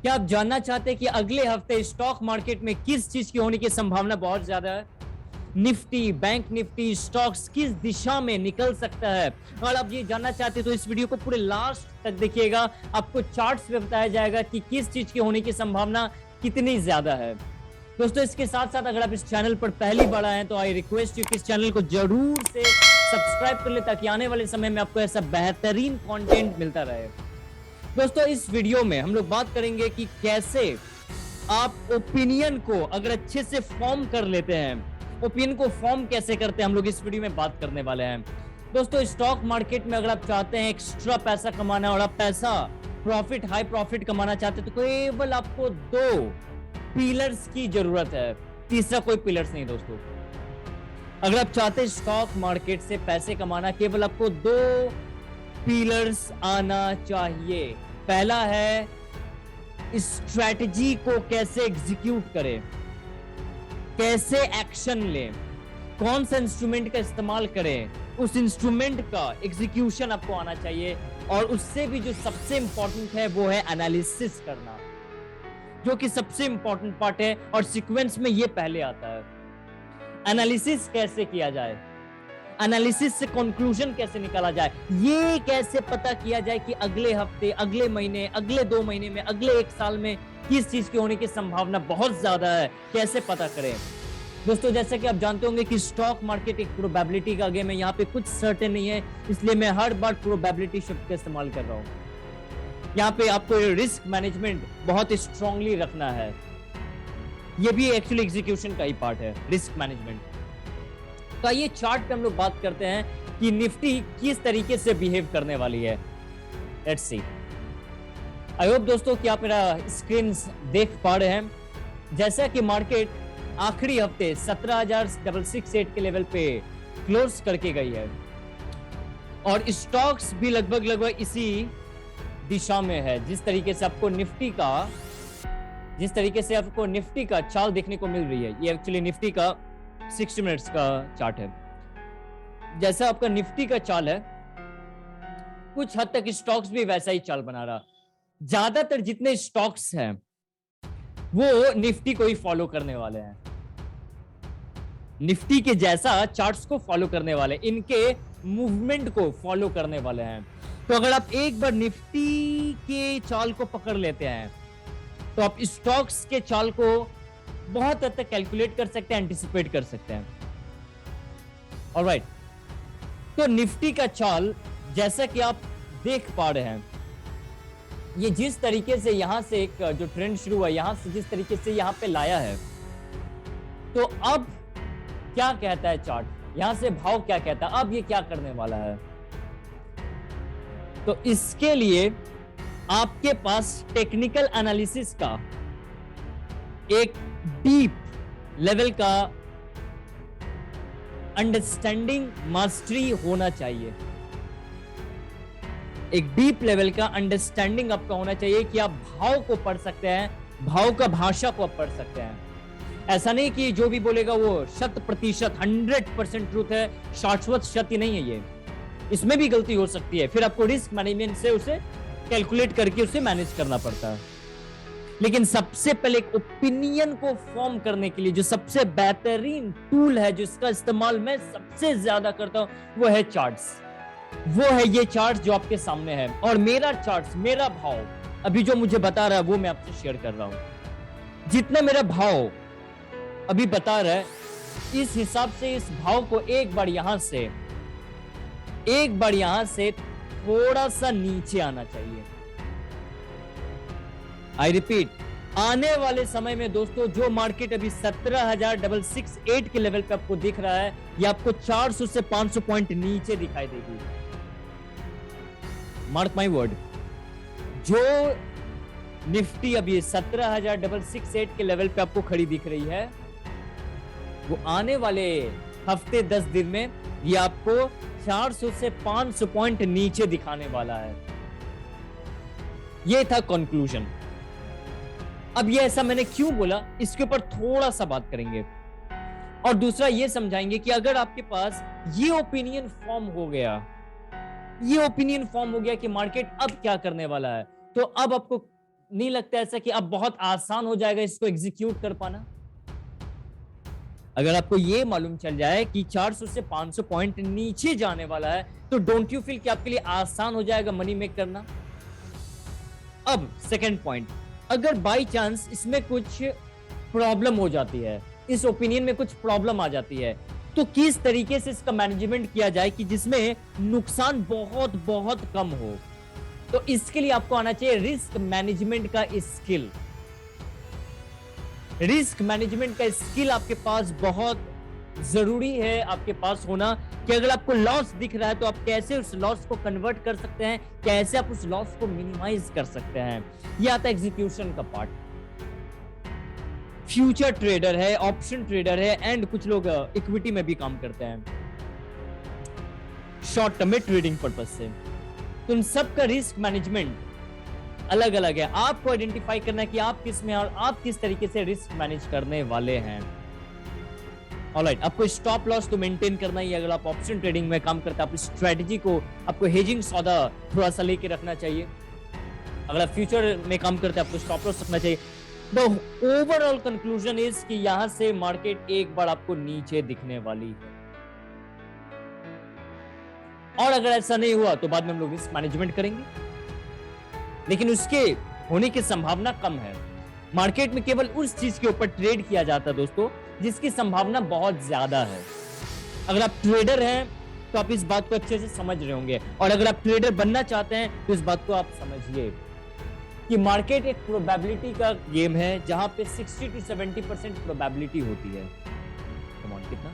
क्या आप जानना चाहते हैं कि अगले हफ्ते स्टॉक मार्केट में किस चीज की होने की संभावना बहुत ज्यादा है? निफ्टी, बैंक निफ्टी, स्टॉक्स किस दिशा में निकल सकता है? और आप ये जानना चाहते हैं तो इस वीडियो को पूरे लास्ट तक देखिएगा। आपको चार्ट्स में बताया जाएगा कि किस चीज की होने की संभावना कितनी ज्यादा है। दोस्तों, इसके साथ साथ अगर आप इस चैनल पर पहली बार आए हैं तो आई रिक्वेस्ट यू कि इस चैनल को जरूर से सब्सक्राइब कर ले, ताकि आने वाले समय में आपको ऐसा बेहतरीन कंटेंट मिलता रहे। दोस्तों, इस वीडियो में हम लोग बात करेंगे कि कैसे आप ओपिनियन को अगर अच्छे से फॉर्म कर लेते हैं, ओपिनियन को फॉर्म कैसे करते हैं, हम लोग इस वीडियो में बात करने वाले हैं। दोस्तों, स्टॉक मार्केट में अगर आप चाहते हैं एक्स्ट्रा पैसा कमाना और आप पैसा प्रॉफिट, हाई प्रॉफिट कमाना चाहते हैं तो केवल आपको दो पिलर्स की जरूरत है, तीसरा कोई पिलर्स नहीं। दोस्तों, अगर आप चाहते हैं स्टॉक मार्केट से पैसे कमाना, केवल आपको दो पिलर्स आना चाहिए। पहला है स्ट्रेटजी को कैसे एग्जीक्यूट करें, कैसे एक्शन लें, कौन सा इंस्ट्रूमेंट का इस्तेमाल करें, उस इंस्ट्रूमेंट का एग्जीक्यूशन आपको आना चाहिए। और उससे भी जो सबसे इंपॉर्टेंट है वो है एनालिसिस करना, जो कि सबसे इंपॉर्टेंट पार्ट है और सीक्वेंस में ये पहले आता है। एनालिसिस कैसे किया जाए, एनालिसिस से कंक्लूजन कैसे निकाला जाए, ये कैसे पता किया जाए कि अगले हफ्ते, अगले महीने, अगले 2 महीने में, अगले 1 साल में किस चीज की होने की संभावना बहुत ज्यादा है, कैसे पता करें। दोस्तों, जैसे कि आप जानते होंगे कि स्टॉक मार्केट एक प्रोबेबिलिटी का गेम है, यहाँ पे कुछ सर्टेन नहीं है, इसलिए मैं हर बार प्रोबेबिलिटी शब्द का इस्तेमाल कर रहा हूँ। यहाँ पे आपको रिस्क मैनेजमेंट बहुत स्ट्रांगली रखना है। ये भी एक्चुअली एग्जीक्यूशन का ही पार्ट है, रिस्क मैनेजमेंट का। ये चार्ट पे हम लोग बात करते हैं कि निफ्टी किस तरीके से बिहेव करने वाली है। Let's see. आई होप दोस्तों कि आप मेरा स्क्रीन देख पा रहे हैं। जैसा कि मार्केट आखिरी हफ्ते 17,668 के लेवल पे क्लोज करके गई है और स्टॉक्स भी लगभग इसी दिशा में है। जिस तरीके से आपको निफ्टी का चाल देखने को मिल रही है, ये एक्चुअली निफ्टी का 60 मिनट्स का चार्ट है। जैसा आपका निफ्टी का चाल है, कुछ हद तक स्टॉक्स भी वैसा ही चाल बना रहा। ज्यादातर जितने स्टॉक्स हैं वो निफ्टी को ही फॉलो करने वाले हैं, निफ्टी के जैसा चार्ट्स को फॉलो करने वाले, इनके मूवमेंट को फॉलो करने वाले हैं। तो अगर आप एक बार निफ्टी के चाल को पकड़ लेते हैं तो आप स्टॉक्स के चाल को बहुत हद तक कैलकुलेट कर सकते हैं, एंटिसिपेट कर सकते हैं। ऑलराइट, तो निफ्टी का चाल जैसा कि आप देख पा रहे हैं, ये जिस तरीके से यहां से एक जो ट्रेंड शुरू हुआ, यहां से जिस तरीके से यहां पे लाया है, तो अब क्या कहता है चार्ट, यहां से भाव क्या कहता है, अब ये क्या करने वाला है। तो इसके लिए आपके पास टेक्निकल एनालिसिस का एक डीप लेवल का अंडरस्टैंडिंग, मास्टरी होना चाहिए। एक डीप लेवल का अंडरस्टैंडिंग आपका होना चाहिए कि आप भाव को पढ़ सकते हैं, भाव का भाषा को आप पढ़ सकते हैं। ऐसा नहीं कि जो भी बोलेगा वो 100%, 100% ट्रूथ है, शाश्वत सत्य नहीं है। ये इसमें भी गलती हो सकती है, फिर आपको रिस्क मैनेजमेंट से उसे कैलकुलेट करके उसे मैनेज करना पड़ता है। लेकिन सबसे पहले एक ओपिनियन को फॉर्म करने के लिए जो सबसे बेहतरीन टूल है, जिसका इस्तेमाल मैं सबसे ज्यादा करता हूं, वो है चार्ट्स। वो है ये चार्ट जो आपके सामने है, और मेरा चार्ट्स, मेरा भाव अभी जो मुझे बता रहा है वो मैं आपसे शेयर कर रहा हूं। जितना मेरा भाव अभी बता रहा है, इस हिसाब से इस भाव को एक बार यहां से थोड़ा सा नीचे आना चाहिए। आई रिपीट, आने वाले समय में दोस्तों जो मार्केट अभी 17,668 के लेवल पे आपको दिख रहा है, ये आपको 400 से 500 पॉइंट नीचे दिखाई देगी। मार्क माई वर्ड, जो निफ्टी अभी 17,668 के लेवल पे आपको खड़ी दिख रही है, वो आने वाले हफ्ते 10 दिन में ये आपको 400 से 500 पॉइंट नीचे दिखाने वाला है। ये था कंक्लूजन। अब ये ऐसा मैंने क्यों बोला, इसके ऊपर थोड़ा सा बात करेंगे, और दूसरा ये समझाएंगे कि अगर आपके पास ये ओपिनियन फॉर्म हो गया कि मार्केट अब क्या करने वाला है, तो अब आपको नहीं लगता ऐसा कि अब बहुत आसान हो जाएगा इसको एग्जीक्यूट कर पाना? अगर आपको ये मालूम चल जाए कि 400 से 500 पॉइंट नीचे जाने वाला है, तो डोंट यू फील कि आपके लिए आसान हो जाएगा मनी मेक करना? अब सेकंड पॉइंट, अगर बाय चांस इसमें कुछ प्रॉब्लम हो जाती है, इस ओपिनियन में कुछ प्रॉब्लम आ जाती है, तो किस तरीके से इसका मैनेजमेंट किया जाए कि जिसमें नुकसान बहुत बहुत कम हो? तो इसके लिए आपको आना चाहिए रिस्क मैनेजमेंट का स्किल। रिस्क मैनेजमेंट का स्किल आपके पास बहुत जरूरी है आपके पास होना, कि अगर आपको लॉस दिख रहा है तो आप कैसे उस लॉस को कन्वर्ट कर सकते हैं, कैसे आप उस लॉस को मिनिमाइज कर सकते हैं। यह आता है एग्जीक्यूशन का पार्ट। फ्यूचर ट्रेडर है, ऑप्शन ट्रेडर है, एंड कुछ लोग इक्विटी में भी काम करते हैं शॉर्ट टर्म में ट्रेडिंग पर्पस से। तो इन सब का रिस्क मैनेजमेंट अलग अलग है। आपको आइडेंटिफाई करना है कि आप किस में और आप किस तरीके से रिस्क मैनेज करने वाले हैं। ऑलराइट, आपको स्टॉप लॉस तो मेंटेन करना ही है। अगर आप ऑप्शन ट्रेडिंग में काम करते हैं, आप स्ट्रेटजी को, आपको हेजिंग सौदा थोड़ा सा लेके रखना चाहिए। अगर आप फ्यूचर में काम करते हैं, आपको स्टॉप लॉस रखना चाहिए। द ओवरऑल कंक्लूजन इज कि यहां से मार्केट एक बार आपको नीचे दिखने वाली है, और अगर ऐसा नहीं हुआ तो बाद में हम लोग रिस्क मैनेजमेंट करेंगे, लेकिन उसके होने की संभावना कम है। मार्केट में केवल उस चीज के ऊपर ट्रेड किया जाता है दोस्तों जिसकी संभावना बहुत ज्यादा है। अगर आप ट्रेडर हैं तो आप इस बात को अच्छे से समझ रहे होंगे, और अगर आप ट्रेडर बनना चाहते हैं तो इस बात को आप समझिए कि मार्केट एक प्रोबेबिलिटी का गेम है जहां पे 60 to 70% प्रोबेबिलिटी होती है। कम ऑन, कितना?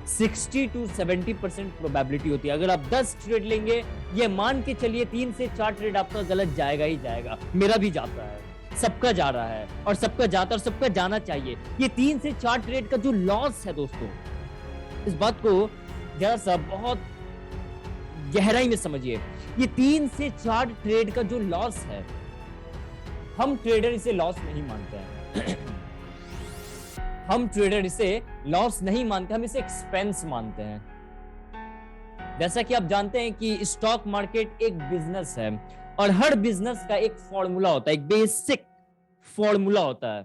60 to 70% प्रोबेबिलिटी होती है। अगर आप 10 ट्रेड लेंगे, ये मान के चलिए 3 से 4 ट्रेड आपका गलत जाएगा ही जाएगा। मेरा भी जाता है, सबका जा रहा है, और सबका जाता और सबका जाना चाहिए। ये 3 से 4 ट्रेड का जो लॉस है दोस्तों, इस बात को जरा सा बहुत गहराई में समझिए। ये 3 से 4 ट्रेड का जो लॉस है, हम ट्रेडर इसे लॉस नहीं मानते हैं। हम ट्रेडर इसे लॉस नहीं मानते, हम इसे एक्सपेंस मानते हैं। जैसा कि आप जानते हैं कि स्टॉक मार्केट एक बिजनेस है, और हर बिजनेस का एक फॉर्मूला होता है, एक बेसिक फॉर्मूला होता है।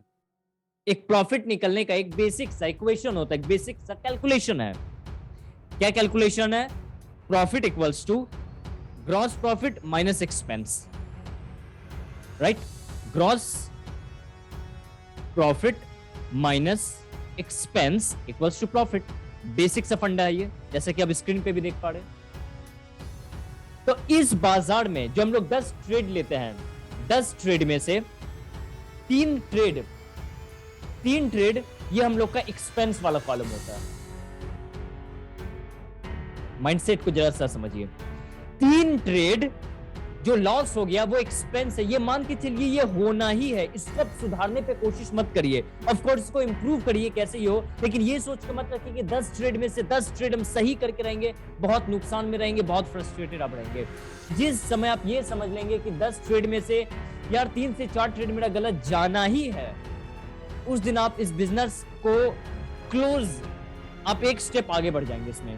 एक प्रॉफिट निकलने का एक बेसिक सा इक्वेशन होता है, एक बेसिक सा कैलकुलेशन है। क्या कैलकुलेशन है? Profit equals to gross profit minus expense, right? Gross profit minus expense equals to profit. Basic सा फंडा है ये, जैसा कि आप स्क्रीन पे भी देख पा रहे हैं। तो इस बाजार में जो हम लोग 10 ट्रेड लेते हैं, 10 ट्रेड में से 3 ट्रेड ये हम लोग का एक्सपेंस वाला कॉलम होता है। माइंडसेट को जरा सा समझिए। 3 ट्रेड जो लॉस हो गया वो एक्सपेंस है। ये मान के चलिए ये होना ही है, इसको सुधारने पे कोशिश मत करिए। ऑफ कोर्स इसको इंप्रूव करिए कैसे ही हो, लेकिन ये सोच के मत रखिए कि 10 ट्रेड में से 10 ट्रेड हम सही करके रहेंगे, बहुत नुकसान में रहेंगे, बहुत फ्रस्ट्रेटेड आप रहेंगे। जिस समय आप ये समझ लेंगे कि 10 ट्रेड में से यार 3 से 4 ट्रेड मेरा गलत जाना ही है, उस दिन आप इस बिजनेस को क्लोज, आप एक स्टेप आगे बढ़ जाएंगे इसमें।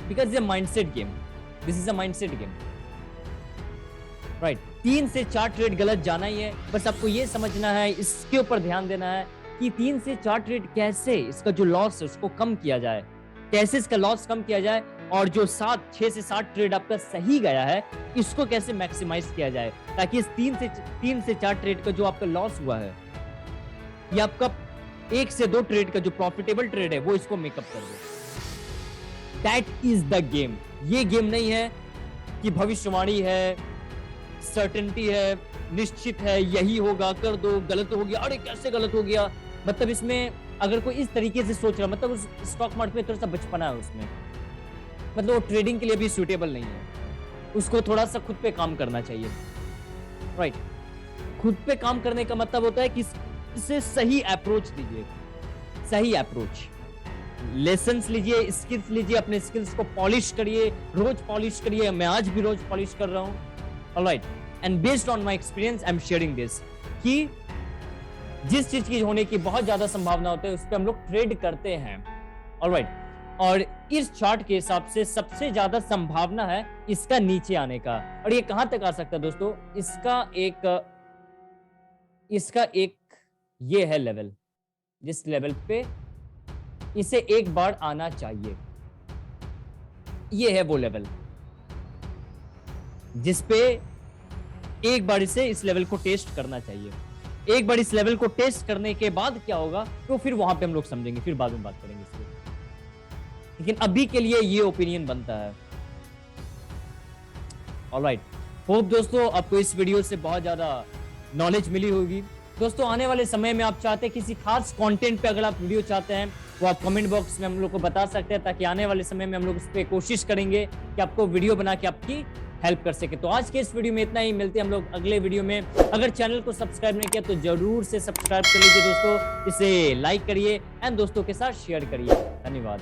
बिकॉज ये mindset game, this is a mindset game, right? 3 से 4 ट्रेड गलत जाना ही है, बस आपको ये समझना है, इसके ऊपर ध्यान देना है कि 3 से 4 ट्रेड कैसे इसका जो लॉस है उसको कम किया जाए, कैसे इसका लॉस कम किया जाए, और जो 6 से 7 ट्रेड आपका सही गया है इसको कैसे मैक्सिमाइज किया जाए, ताकि इस 3 से 4 ट्रेड का जो आपका लॉस हुआ है, ये आपका 1 से 2 ट्रेड का जो प्रॉफिटेबल ट्रेड है वो इसको मेकअप कर दे। That is the game. ये गेम नहीं है कि भविष्यवाणी है, सर्टेनिटी है, निश्चित है, यही होगा, कर दो, गलत हो गया, अरे कैसे गलत हो गया। मतलब इसमें अगर कोई इस तरीके से सोच रहा, मतलब उस स्टॉक मार्केट में थोड़ा सा बचपना है उसमें, मतलब वो ट्रेडिंग के लिए भी सूटेबल नहीं है, उसको थोड़ा सा खुद पे काम करना चाहिए, राइट? खुद पे काम करने का मतलब होता है कि इसे सही अप्रोच दीजिए, सही अप्रोच, लेसन्स लीजिए, स्किल्स लीजिए, अपने स्किल्स को पॉलिश करिए, रोज पॉलिश करिए। मैं आज भी रोज पॉलिश कर रहा हूं, alright? And based on my experience I am sharing this, कि जिस चीज की होने की बहुत ज्यादा संभावना होती है उस पर हम लोग ट्रेड करते हैं, ऑलराइट? और इस चार्ट के हिसाब से सबसे ज्यादा संभावना है इसका नीचे आने का। और ये कहां तक आ सकता है दोस्तों, इसका एक ये है लेवल, जिस लेवल पे इसे एक बार आना चाहिए, ये है वो लेवल जिस पे एक बार इसे इस लेवल को टेस्ट करना चाहिए। एक बार इस लेवल को टेस्ट करने के बाद क्या होगा तो फिर वहां पे हम लोग समझेंगे, फिर बाद में बात करेंगे इसके। लेकिन अभी के लिए ये ओपिनियन बनता है। ऑलराइट, होप दोस्तों आपको इस वीडियो से बहुत ज्यादा नॉलेज मिली होगी। दोस्तों आने वाले समय में आप चाहते हैं किसी खास कंटेंट पे अगर आप वीडियो चाहते हैं वो आप कमेंट बॉक्स में हम लोग को बता सकते हैं, ताकि आने वाले समय में हम लोग इस पे कोशिश करेंगे कि आपको वीडियो बना के आपकी हेल्प कर सके। तो आज के इस वीडियो में इतना ही, मिलते हैं हम लोग अगले वीडियो में। अगर चैनल को सब्सक्राइब नहीं किया तो जरूर से सब्सक्राइब कर लीजिए दोस्तों, इसे लाइक करिए एंड दोस्तों के साथ शेयर करिए। धन्यवाद।